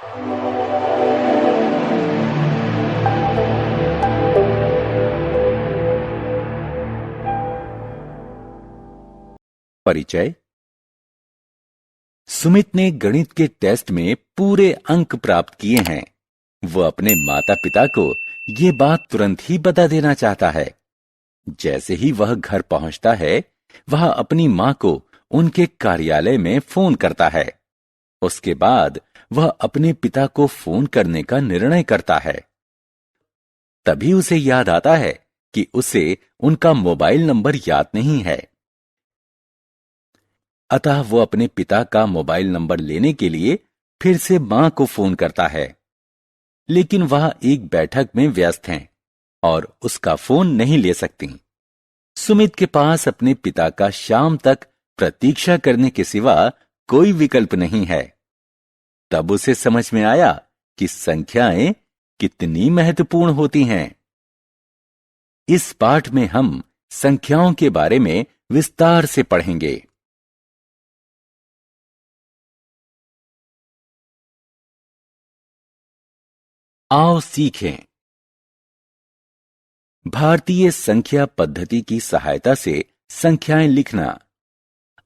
परिचय। सुमित ने गणित के टेस्ट में पूरे अंक प्राप्त किए हैं। वह अपने माता पिता को ये बात तुरंत ही बता देना चाहता है। जैसे ही वह घर पहुंचता है, वह अपनी मां को उनके कार्यालय में फोन करता है। उसके बाद वह अपने पिता को फोन करने का निर्णय करता है। तभी उसे याद आता है कि उसे उनका मोबाइल नंबर याद नहीं है। अतः वो अपने पिता का मोबाइल नंबर लेने के लिए फिर से मां को फोन करता है, लेकिन वह एक बैठक में व्यस्त हैं और उसका फोन नहीं ले सकती। सुमित के पास अपने पिता का शाम तक प्रतीक्षा करने के सिवा कोई विकल्प नहीं है। तब उसे समझ में आया कि संख्याएं कितनी महत्वपूर्ण होती हैं। इस पाठ में हम संख्याओं के बारे में विस्तार से पढ़ेंगे। आओ सीखें। भारतीय संख्या पद्धति की सहायता से संख्याएं लिखना।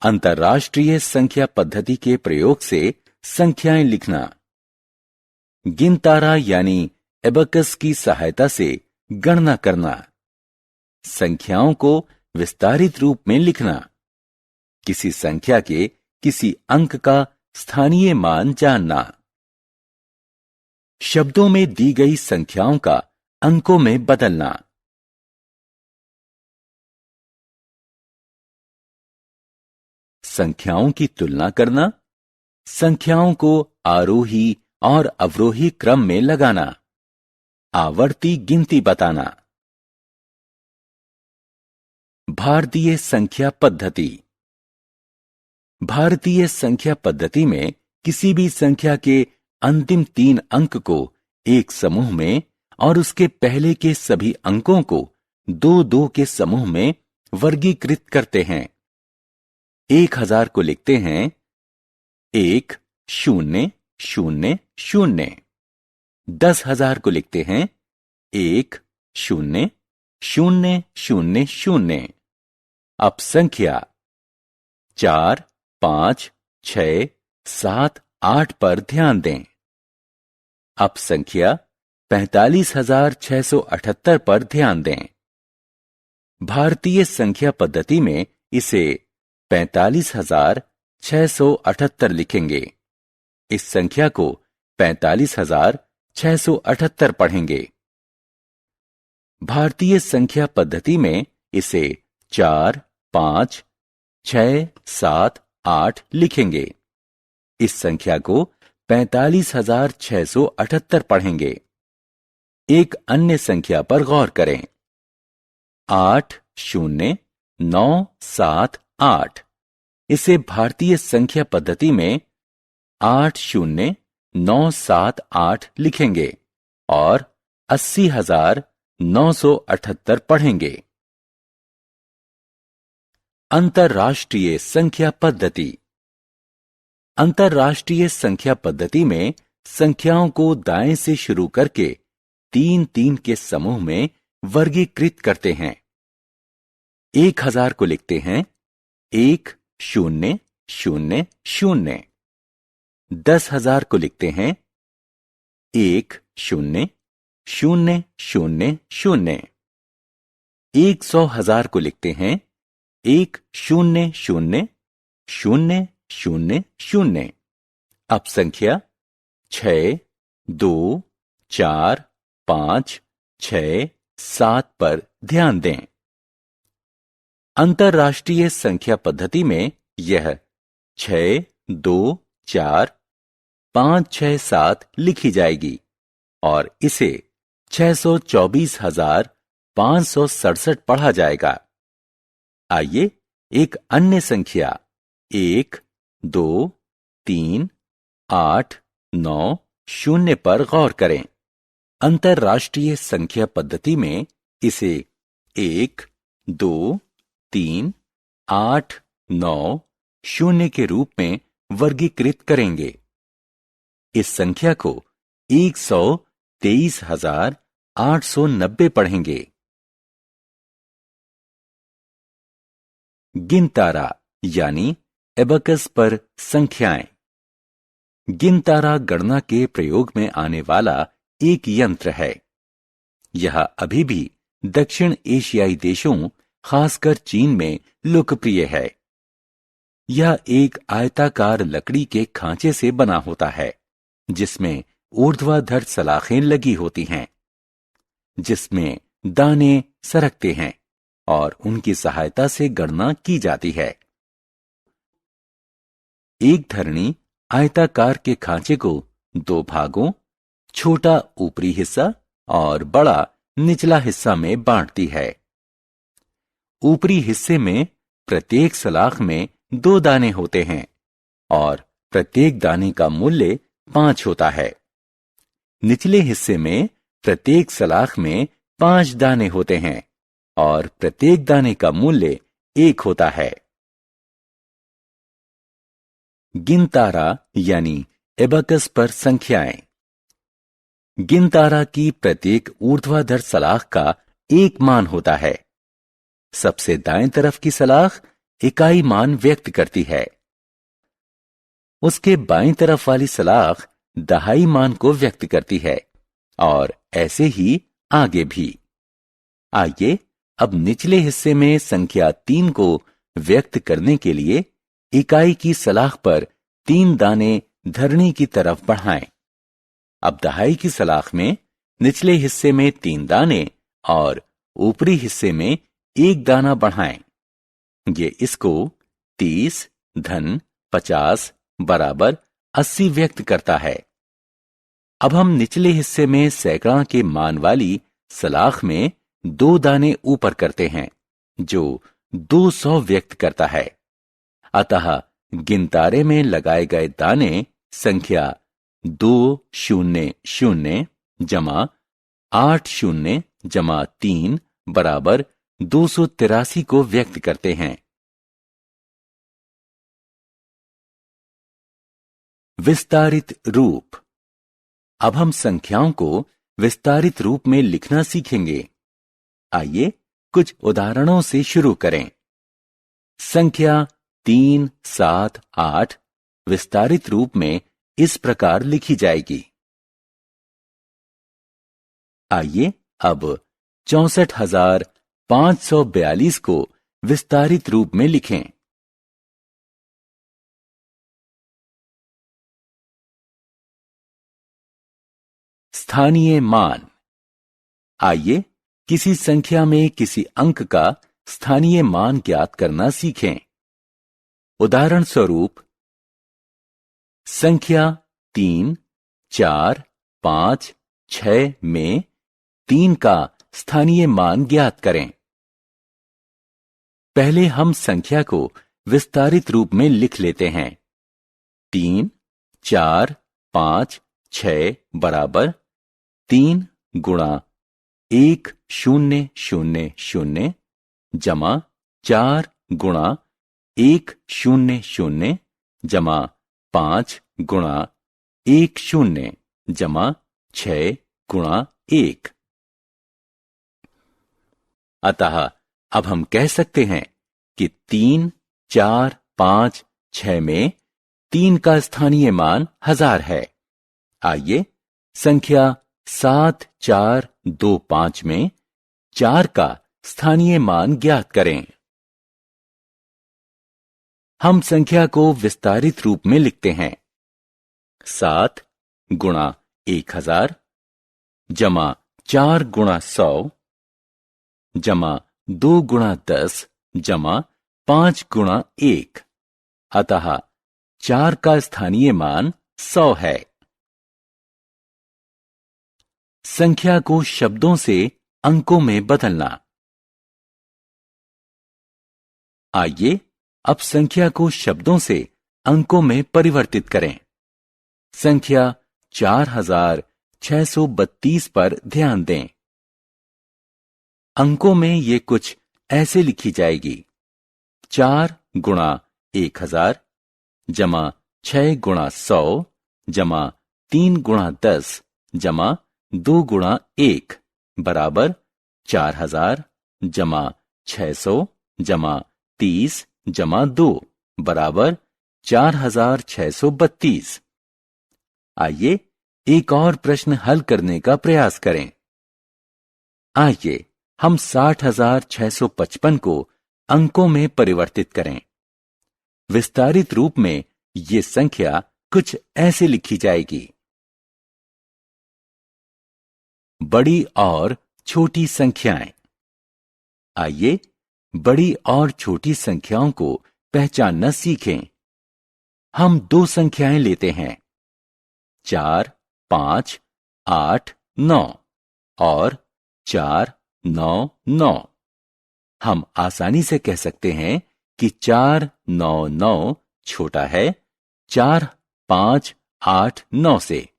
अंतर्राष्ट्रीय संख्या पद्धति के प्रयोग से संख्याएं लिखना। गिनतारा यानी एबकस की सहायता से गणना करना। संख्याओं को विस्तारित रूप में लिखना। किसी संख्या के किसी अंक का स्थानीय मान जानना। शब्दों में दी गई संख्याओं का अंकों में बदलना। संख्याओं की तुलना करना। संख्याओं को आरोही और अवरोही क्रम में लगाना। आवर्ती गिनती बताना। भारतीय संख्या पद्धति। भारतीय संख्या पद्धति में किसी भी संख्या के अंतिम 3 अंक को एक समूह में और उसके पहले के सभी अंकों को 2-2 के समूह में वर्गीकृत करते हैं। 1000 को लिखते हैं 1 0 0 0। 10,000 को लिखते हैं 1 0 0 0 0। अब संख्या 4 5 6 7 8 पर ध्यान दें। अब संख्या 45,678 पर ध्यान दें। भारतीय संख्या पद्धति में इसे 45,678 लिखेंगे। इस संख्या को 45,678 पढ़ेंगे। भारतीय संख्या पद्धति में इसे 4 5 6 7 8 लिखेंगे। इस संख्या को 45,678 पढ़ेंगे। एक अन्य संख्या पर गौर करें। 8 0 9 7 8। इसे भारतीय संख्या पद्धति में 8 0 9 7 8 लिखेंगे और 80,978 पढ़ेंगे। अंतर्राष्ट्रीय संख्या पद्धति। अंतर्राष्ट्रीय संख्या पद्धति में संख्याओं को दाएं से शुरू करके 3-3 के समूह में वर्गीकृत करते हैं। 1000 को लिखते हैं 1 0 0 0। 10,000 को लिखते हैं 1 0 0 0 0। 100,000 को लिखते हैं 1 0 0 0 0 0। अब संख्या 6 2 4 5 6 7 पर ध्यान दें। अंतर्राष्ट्रीय संख्या पद्धति में यह 6 2 4 5 6 7 लिखी जाएगी और इसे 624,567 पढ़ा जाएगा। आइए एक अन्य संख्या 1 2 3 8 9 0 पर गौर करें। अंतर्राष्ट्रीय संख्या पद्धति में इसे 1 2 3 8 9 0 के रूप में वर्गीकृत करेंगे। इस संख्या को 123,890 पढ़ेंगे। गिनतारा यानी एबकस पर संख्याएं। गिनतारा गणना के प्रयोग में आने वाला एक यंत्र है। यह अभी भी दक्षिण एशियाई देशों, खासकर चीन में लोकप्रिय है। यह एक आयताकार लकड़ी के खांचे से बना होता है, जिसमें ऊर्ध्वाधर सलाखें लगी होती हैं, जिसमें दाने सरकते हैं और उनकी सहायता से गणना की जाती है। एक धरनी आयताकार के खांचे को दो भागों, छोटा ऊपरी हिस्सा और बड़ा निचला हिस्सा में बांटती है। ऊपरी हिस्से में प्रत्येक सलाख में 2 दाने होते हैं और प्रत्येक दाने का मूल्य 5 होता है। निचले हिस्से में प्रत्येक सलाख में 5 दाने होते हैं और प्रत्येक दाने का मूल्य 1 होता है। गिनतारा यानी एबकस पर संख्याएं। गिनतारा की प्रत्येक ऊर्ध्वाधर सलाख का एक मान होता है। सबसे दाएं तरफ की सलाख इकाई मान व्यक्त करती है। उसके बाईं तरफ वाली सलाख दहाई मान को व्यक्त करती है और ऐसे ही आगे भी। आइए अब निचले हिस्से में संख्या 3 को व्यक्त करने के लिए इकाई की सलाख पर 3 दाने धरनी की तरफ बढ़ाएं। अब दहाई की सलाख में निचले हिस्से में 3 दाने और ऊपरी हिस्से में 1 दाना बढ़ाएं। ये इसको 30 धन 50 बराबर 80 व्यक्त करता है। अब हम निचले हिस्से में सैकड़ा के मान वाली सलाख में 2 दाने ऊपर करते हैं, जो 200 व्यक्त करता है। अतः गिनतारे में लगाए गए दाने संख्या 200 जमा 80 जमा 3 बराबर 283 को व्यक्त करते हैं। विस्तारित रूप। अब हम संख्याओं को विस्तारित रूप में लिखना सीखेंगे। आइए कुछ उदाहरणों से शुरू करें। संख्या 3, 7, 8 विस्तारित रूप में इस प्रकार लिखी जाएगी। आइए अब 64,542 को विस्तारित रूप में लिखें। स्थानीय मान। आइए किसी संख्या में किसी अंक का स्थानीय मान ज्ञात करना सीखें। उदाहरण स्वरूप संख्या 3, 4, 5, 6 में 3 का स्थानीय मान ज्ञात करें। पहले हम संख्या को विस्तारित रूप में लिख लेते हैं। 3, 4, 5, 6 बराबर 3 गुणा 1000 जमा 4 गुणा 100 जमा 5 गुणा 10 जमा 6 गुणा 1। अतः अब हम कह सकते हैं कि 3, 4, 5, 6 में 3 का स्थानीय मान 1000 है। आइए संख्या 7, 4, 2, 5 में 4 का स्थानीय मान ज्ञात करें। हम संख्या को विस्तारित रूप में लिखते हैं। 7 गुणा 1000 जमा 4 गुणा 100 जमा 2 गुणा 10 जमा 5 गुणा 1। अतः 4 का स्थानीय मान 100 है। संख्या को शब्दों से अंकों में बदलना। आइए अब संख्या को शब्दों से अंकों में परिवर्तित करें। संख्या 4632 पर ध्यान दें। अंकों में ये कुछ ऐसे लिखी जाएगी। 4 गुणा 1000 जमा 6 गुणा 100 जमा 3 गुणा 10 जमा 2 गुणा 1 बराबर 4000 जमा 600 जमा 30 जमा 2 बराबर 4632। आइए एक और प्रश्न हल करने का प्रयास करें। आइए हम 60,655 को अंकों में परिवर्तित करें। विस्तारित रूप में ये संख्या कुछ ऐसे लिखी जाएगी। बड़ी और छोटी संख्याएं। आइए बड़ी और छोटी संख्याओं को पहचानना सीखें। हम 2 संख्याएं लेते हैं, 4, 5, 8, 9 और 4, 9, 9। हम आसानी से कह सकते हैं कि 4, 9, 9 छोटा है 4, 5, 8, 9 से,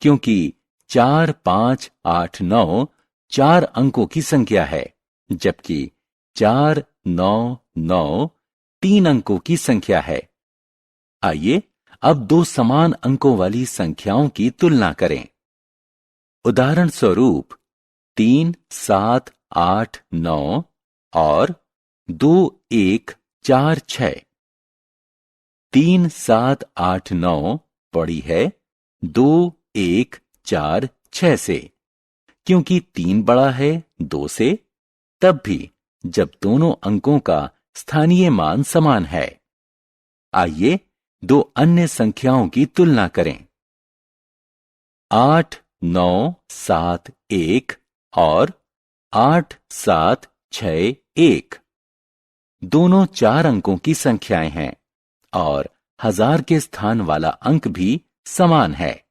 क्योंकि 4, 5, 8, 9 4 अंकों की संख्या है, जबकि 4, 9, 9 3 अंकों की संख्या है। आइए अब 2 समान अंकों वाली संख्याओं की तुलना करें। उदाहरण स्वरूप 3, 7, 8, 9 और 2, 1, 4, 6। 3, 7, 8, 9 बड़ी है 2, 1, 4, 6 से, क्योंकि 3 बड़ा है 2 से, तब भी जब दोनों अंकों का स्थानीय मान समान है। आइए 2 अन्य संख्याओं की तुलना करें। 8, 9, 7, 1 और 8, 7, 6, 1 दोनों 4 अंकों की संख्याएं हैं और 1000 के स्थान वाला अंक भी समान है।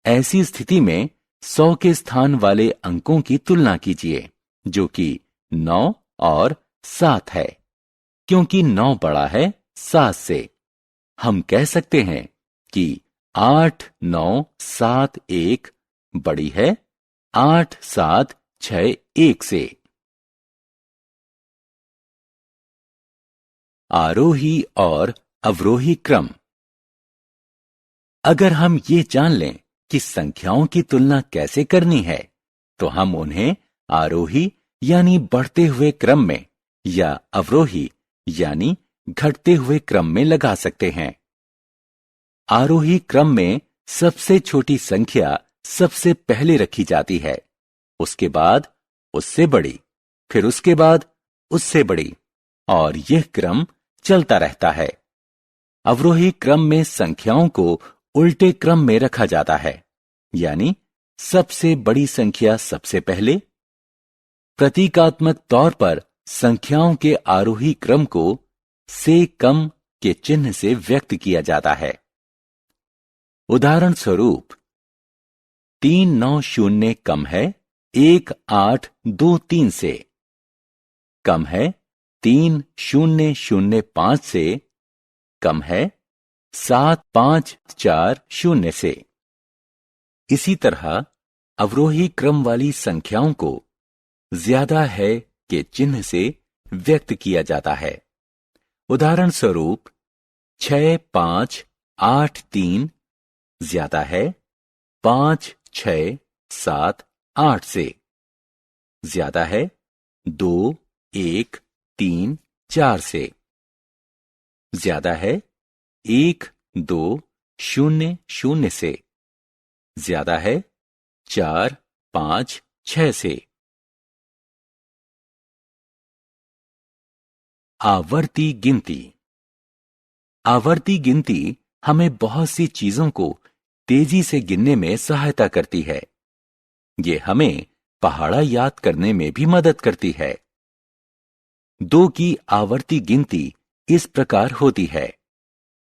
ऐसी स्थिति में 100 के स्थान वाले अंकों की तुलना कीजिए, जो कि 9 और 7 है। क्योंकि 9 बड़ा है 7 से, हम कह सकते हैं कि 8, 9, 7, 1 बड़ी है 8, 7, 6, 1 से। आरोही और अवरोही क्रम। अगर हम ये जान लें कि संख्याओं की तुलना कैसे करनी है, तो हम उन्हें आरोही यानी बढ़ते हुए क्रम में या अवरोही यानी घटते हुए क्रम में लगा सकते हैं। आरोही क्रम में सबसे छोटी संख्या सबसे पहले रखी जाती है, उसके बाद उससे बड़ी, फिर उसके बाद उससे बड़ी, और यह क्रम चलता रहता है। अवरोही क्रम में संख्याओं को उल्टे क्रम में रखा जाता है, यानी सबसे बड़ी संख्या सबसे पहले। प्रतीकात्मक तौर पर संख्याओं के आरोही क्रम को से कम के चिन्ह से व्यक्त किया जाता है। उदाहरण स्वरूप 390 कम है 1823 से, कम है 3005 से, कम है 7540 से। इसी तरह अवरोही क्रम वाली संख्याओं को ज्यादा है के चिन्ह से व्यक्त किया जाता है। उदाहरण स्वरूप 6583 ज्यादा है 5678 से, ज्यादा है 2134 से, ज्यादा है 1200 से, ज्यादा है 456 से। आवर्ती गिनती। आवर्ती गिनती हमें बहुत सी चीजों को तेजी से गिनने में सहायता करती है। ये हमें पहाड़ा याद करने में भी मदद करती है। 2 की आवर्ती गिनती इस प्रकार होती है: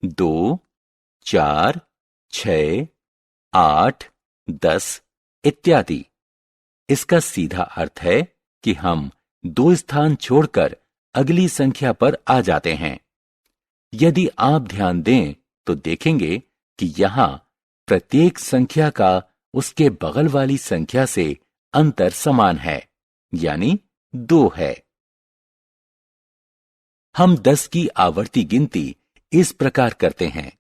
2, 4, 6, 8, 10 इत्यादि। इसका सीधा अर्थ है कि हम 2 स्थान छोड़कर अगली संख्या पर आ जाते हैं। यदि आप ध्यान दें तो देखेंगे कि यहां प्रत्येक संख्या का उसके बगल वाली संख्या से अंतर समान है, यानी 2 है। हम 10 की आवर्ती गिनती इस प्रकार करते हैं।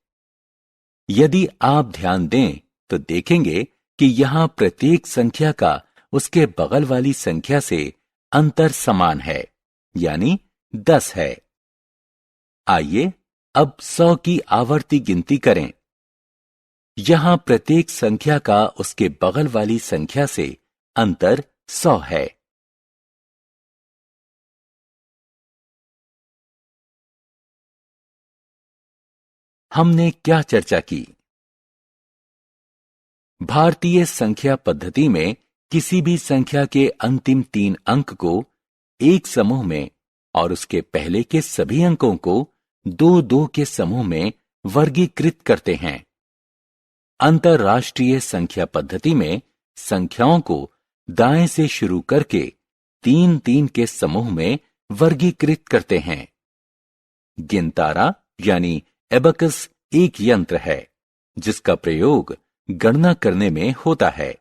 यदि आप ध्यान दें तो देखेंगे कि यहां प्रत्येक संख्या का उसके बगल वाली संख्या से अंतर समान है, यानी 10 है। आइए अब 100 की आवर्ती गिनती करें। यहां प्रत्येक संख्या का उसके बगल वाली संख्या से अंतर 100 है। हमने क्या चर्चा की? भारतीय संख्या पद्धति में किसी भी संख्या के अंतिम 3 अंक को एक समूह में और उसके पहले के सभी अंकों को 2-2 के समूह में वर्गीकृत करते हैं। अंतरराष्ट्रीय संख्या पद्धति में संख्याओं को दाएं से शुरू करके 3-3 के समूह में वर्गीकृत करते हैं। गिनतारा यानी एबकस एक यंत्र है जिसका प्रयोग गणना करने में होता है।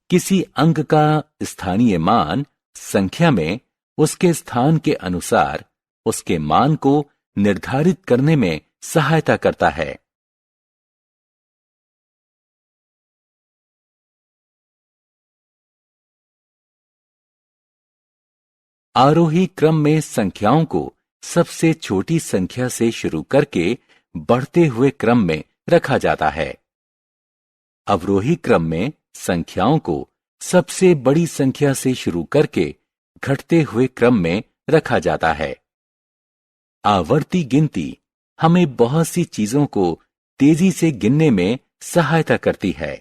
किसी अंक का स्थानीय मान संख्या में उसके स्थान के अनुसार उसके मान को निर्धारित करने में सहायता करता है। आरोही क्रम में संख्याओं को सबसे छोटी संख्या से शुरू करके बढ़ते हुए क्रम में रखा जाता है। अवरोही क्रम में संख्याओं को सबसे बड़ी संख्या से शुरू करके घटते हुए क्रम में रखा जाता है। आवर्ती गिनती हमें बहुत सी चीजों को तेजी से गिनने में सहायता करती है।